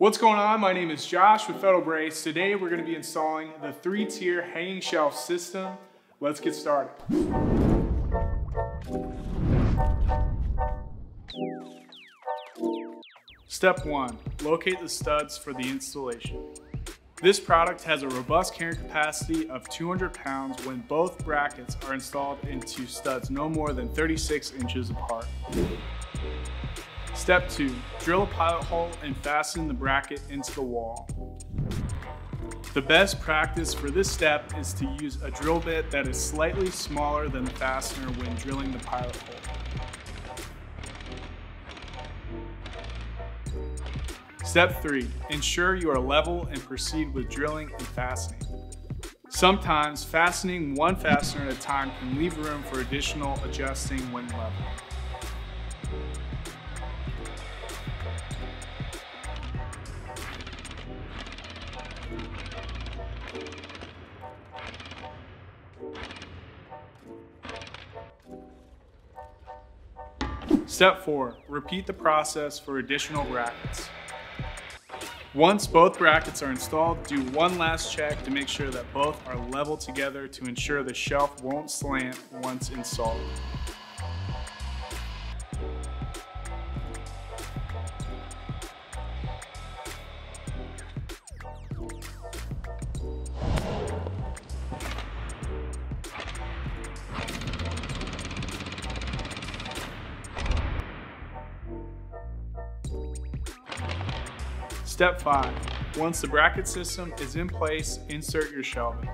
What's going on? My name is Josh with Federal Brace. Today we're going to be installing the 3-tier hanging shelf system. Let's get started. Step 1. Locate the studs for the installation. This product has a robust carrying capacity of 200 pounds when both brackets are installed into studs no more than 36 inches apart. Step 2. Drill a pilot hole and fasten the bracket into the wall. The best practice for this step is to use a drill bit that is slightly smaller than the fastener when drilling the pilot hole. Step 3. Ensure you are level and proceed with drilling and fastening. Sometimes fastening one fastener at a time can leave room for additional adjusting when level. Step 4. Repeat the process for additional brackets. Once both brackets are installed, do one last check to make sure that both are level together to ensure the shelf won't slant once installed. Step 5. Once the bracket system is in place, insert your shelving.